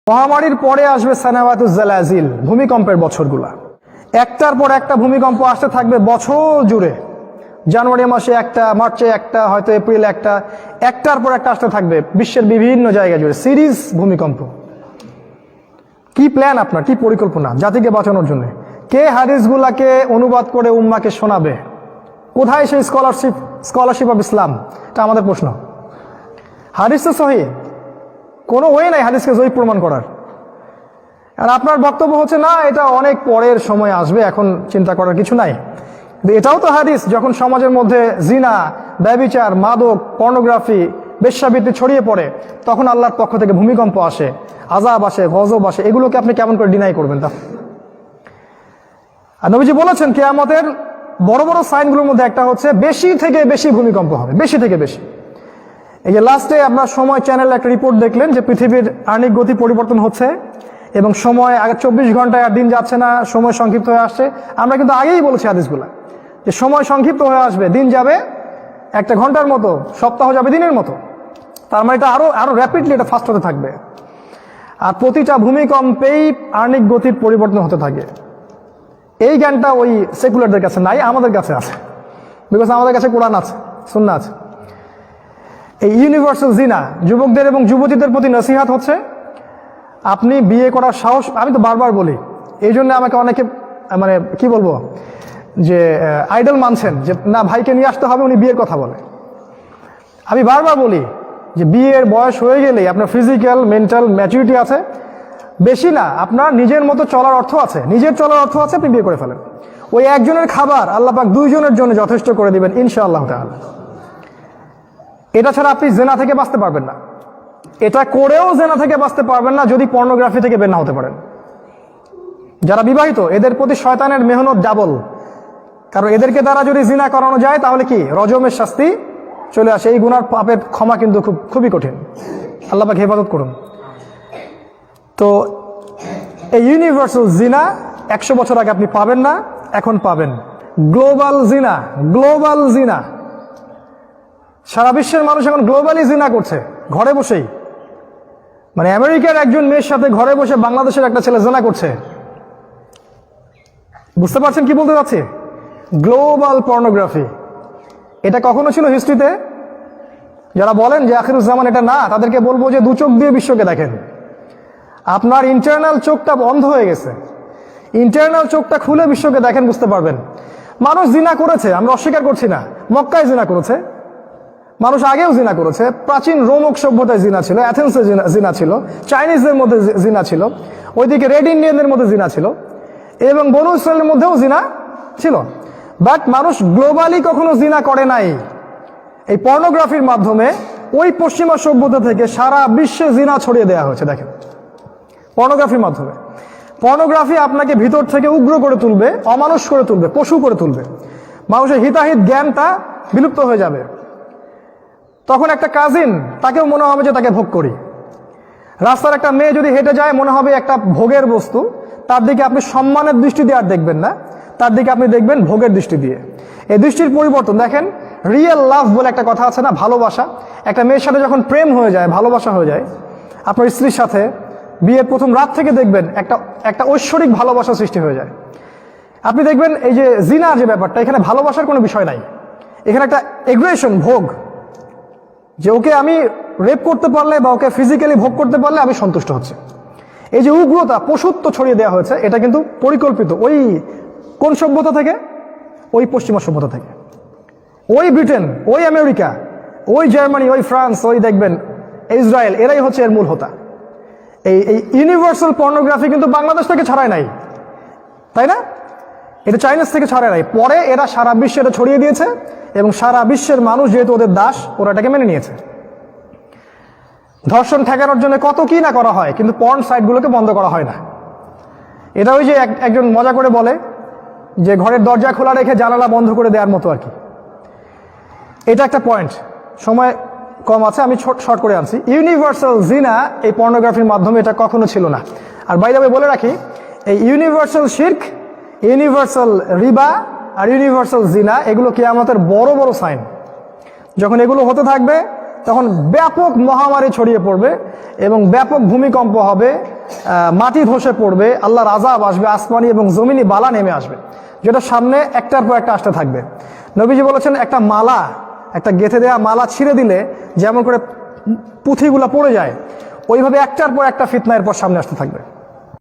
মহামারীর পরে আসবে সানাওয়াতুজ জালাজিল, ভূমিকম্পের বছরগুলা। একটার পর একটা ভূমিকম্প আসতে থাকবে বছর জুড়ে। জানুয়ারি মাসে একটা, মার্চে একটা, হয়তো এপ্রিলে একটা, একটার পর একটা আসতে থাকবে বিশ্বের বিভিন্ন জায়গা জুড়ে সিরিজ ভূমিকম্প। কি প্ল্যান আপনার, কি পরিকল্পনা জাতিকে বাঁচানোর জন্য? কে হাদিসগুলাকে অনুবাদ করে উম্মাকে শোনাবে? কোথায় সেই স্কলারশিপ অফ ইসলাম? এটা আমাদের প্রশ্ন। হাদিস তো সহিহ, কোনো ওয়ে নাই হাদিসকে জয়ী প্রমাণ করার। আর আপনার বক্তব্য হচ্ছে না, এটা অনেক পরের সময় আসবে, এখন চিন্তা করার কিছু নাই। কিন্তু এটাও তো হাদিস, যখন সমাজের মধ্যে জিনা, ব্যভিচার, মাদক, পর্নোগ্রাফি, বেশ্যাবৃত্তি ছড়িয়ে পড়ে, তখন আল্লাহর পক্ষ থেকে ভূমিকম্প আসে, আযাব আসে, গজব আসে। এগুলোকে আপনি কেমন করে ডিনাই করবেন? তা আর নবীজি বলেছেন কিয়ামতের বড় বড় সাইনগুলোর মধ্যে একটা হচ্ছে বেশি থেকে বেশি ভূমিকম্প হবে, বেশি থেকে বেশি। এই যে লাস্টে আপনার সময় চ্যানেল একটা রিপোর্ট দেখলেন যে পৃথিবীর আণিক গতি পরিবর্তন হচ্ছে এবং সময় আগে 24 ঘন্টায় আর দিন যাচ্ছে না, সময় সংক্ষিপ্ত হয়ে আসছে। আমরা কিন্তু আগেই বলেছি হাদিসগুলা যে সময় সংক্ষিপ্ত হয়ে আসবে, দিন যাবে 1 ঘন্টার মতো, সপ্তাহ যাবে দিনের মতো। তার মানে এটা আরো র্যাপিডলি এটা ফাস্ট হতে থাকবে। আর প্রতিটা ভূমিকম্পেই আণিক গতির পরিবর্তন হতে থাকে। এই জ্ঞানটা ওই সেকুলারদের কাছে নাই, আমাদের কাছে আছে। বিকজ আমাদের কাছে কোরআন আছে, সুন্নাহ আছে। এই ইউনিভার্সাল জিনা, যুবকদের এবং যুবতীদের প্রতি নসিহাত হচ্ছে আপনি বিয়ে করার সাহস, আমি তো বারবার বলি, এই জন্য আমাকে অনেকে মানে কি বলবো যে আইডল মানছেন যে না ভাইকে নিয়ে আসতে হবে, উনি বিয়ের কথা বলে। আমি বারবার বলি যে বিয়ের বয়স হয়ে গেলেই আপনার ফিজিক্যাল মেন্টাল ম্যাচুরিটি আছে, বেশি না, আপনার নিজের মতো চলার অর্থ আছে, নিজের চলার অর্থ আছে, আপনি বিয়ে করে ফেলেন। ওই একজনের খাবার আল্লাহ পাক 2 জনের জন্য যথেষ্ট করে দিবেন ইনশাআল্লাহ তাআলা। এটা ছাড়া আপনি জেনা থেকে বাঁচতে পারবেন না। এটা করেও জেনা থেকে বাঁচতে পারবেন না যদি পর্নোগ্রাফি থেকে বের না হতে পারেন। যারা বিবাহিত এদের প্রতি শয়তানের মেহনত ডাবল, কারণ এদেরকে দ্বারা যদি জিনা করানো যায় তাহলে কি রজমের শাস্তি চলে আসে। এই গুনার পাপের ক্ষমা কিন্তু খুবই কঠিন। আল্লাহ পাক হেফাজত করুন। তো এই ইউনিভার্সাল জিনা 100 বছর আগে আপনি পাবেন না, এখন পাবেন। গ্লোবাল জিনা, গ্লোবাল জিনা, সারা বিশ্বের মানুষ এখন গ্লোবালি জিনা করছে ঘরে বসেই। মানে আমেরিকার একজন মেয়ের সাথে ঘরে বসে বাংলাদেশের একটা ছেলে জিনা করছে। বুঝতে পারছেন কি বলতে চাচ্ছি? Global pornography. এটা কখনো ছিল হিস্ট্রিতে? যারা বলেন যে আখিরুজ্জামান এটা না, তাদেরকে বলবো যে 2 চোখ দিয়ে বিশ্বকে দেখেন। আপনার ইন্টারনাল চোখটা বন্ধ হয়ে গেছে, ইন্টারনাল চোখটা খুলে বিশ্বকে দেখেন, বুঝতে পারবেন। মানুষ জিনা করেছে, আমরা অস্বীকার করছি না। মক্কায় জিনা করেছে মানুষ, আগেও জিনা করেছে। প্রাচীন রোমক সভ্যতায় জিনা ছিল, অ্যাথেন্সে জিনা ছিল, চাইনিজদের মধ্যে জিনা ছিল, ওইদিকে রেড ইন্ডিয়ানদের মধ্যে জিনা ছিল, এবং বনু ইসরায়েলের মধ্যেও জিনা ছিল। বাট মানুষ গ্লোবালি কখনো জিনা করে নাই। এই পর্নোগ্রাফির মাধ্যমে ওই পশ্চিমা সভ্যতা থেকে সারা বিশ্বে জিনা ছড়িয়ে দেওয়া হয়েছে। দেখেন, পর্নোগ্রাফির মাধ্যমে। পর্নোগ্রাফি আপনাকে ভিতর থেকে উগ্র করে তুলবে, অমানুষ করে তুলবে, পশু করে তুলবে। মানুষের হিতাহিত জ্ঞানটা বিলুপ্ত হয়ে যাবে। তখন একটা কাজিন, তাকেও মনে হবে যে তাকে ভোগ করি। রাস্তার একটা মেয়ে যদি হেঁটে যায়, মনে হবে একটা ভোগের বস্তু। তার দিকে আপনি সম্মানের দৃষ্টি দিয়ে আর দেখবেন না, তার দিকে আপনি দেখবেন ভোগের দৃষ্টি দিয়ে। এই দৃষ্টির পরিবর্তন দেখেন। রিয়েল লাভ বলে একটা কথা আছে না, ভালোবাসা। একটা মেয়ের সাথে যখন প্রেম হয়ে যায়, ভালোবাসা হয়ে যায়, আপনার স্ত্রীর সাথে বিয়ের প্রথম রাত থেকে দেখবেন একটা ঐশ্বরিক ভালোবাসা সৃষ্টি হয়ে যায়। আপনি দেখবেন এই যে জিনার যে ব্যাপারটা, এখানে ভালোবাসার কোনো বিষয় নাই, এখানে একটা এগ্রেশন, ভোগ, যে ওকে আমি রেপ করতে পারলে বা ওকে ফিজিক্যালি ভোগ করতে পারলে আমি সন্তুষ্ট হচ্ছে। এই যে উগ্রতা, পশুত্ব ছড়িয়ে দেওয়া হয়েছে, এটা কিন্তু পরিকল্পিত। ওই কোন সভ্যতা থেকে? ওই পশ্চিমা সভ্যতা থেকে। ওই ব্রিটেন, ওই আমেরিকা, ওই জার্মানি, ওই ফ্রান্স, ওই দেখবেন ইসরায়েল, এরাই হচ্ছে এর মূল হোতা। এই ইউনিভার্সাল পর্নোগ্রাফি কিন্তু বাংলাদেশ থেকে ছড়ায় নাই, তাই না? এটা চাইনিজ থেকে ছড়ায় নাই। পরে এরা সারা বিশ্বে এটা ছড়িয়ে দিয়েছে এবং সারা বিশ্বের মানুষ যেহেতু ওদের দাস, ওরা এটাকে মেনে নিয়েছে। ধর্ষণ ঠেকানোর জন্য কত কি না করা হয়, কিন্তু পর্ন সাইটগুলোকে বন্ধ করা হয় না। এটা ওই যে একজন মজা করে বলে যে ঘরের দরজা খোলা রেখে জানালা বন্ধ করে দেওয়ার মতো আর কি। এটা একটা পয়েন্ট। সময় কম আছে, আমি শর্ট করে আনছি। ইউনিভার্সাল জিনা এই পর্নোগ্রাফির মাধ্যমে এটা কখনো ছিল না। আর বাই দ্য ওয়ে বলে রাখি, এই ইউনিভার্সাল শিরক, ইউনিভার্সাল রিবা আর ইউনিভার্সাল জিনা, এগুলো কিয়ামতের বড় বড় সাইন। যখন এগুলো হতে থাকবে তখন ব্যাপক মহামারী ছড়িয়ে পড়বে এবং ব্যাপক ভূমিকম্প হবে, মাটি ধসে পড়বে, আল্লাহর আযাব আসবে, আসমানি এবং জমিনি বালা নেমে আসবে, যেটা সামনে একটার পর একটা আসতে থাকবে। নবীজি বলেছেন একটা মালা, একটা গেঁথে দেওয়া মালা ছিঁড়ে দিলে যেমন করে পুঁথিগুলো পড়ে যায়, ওইভাবে একটার পর একটা ফিতনা এরপর সামনে আসতে থাকবে।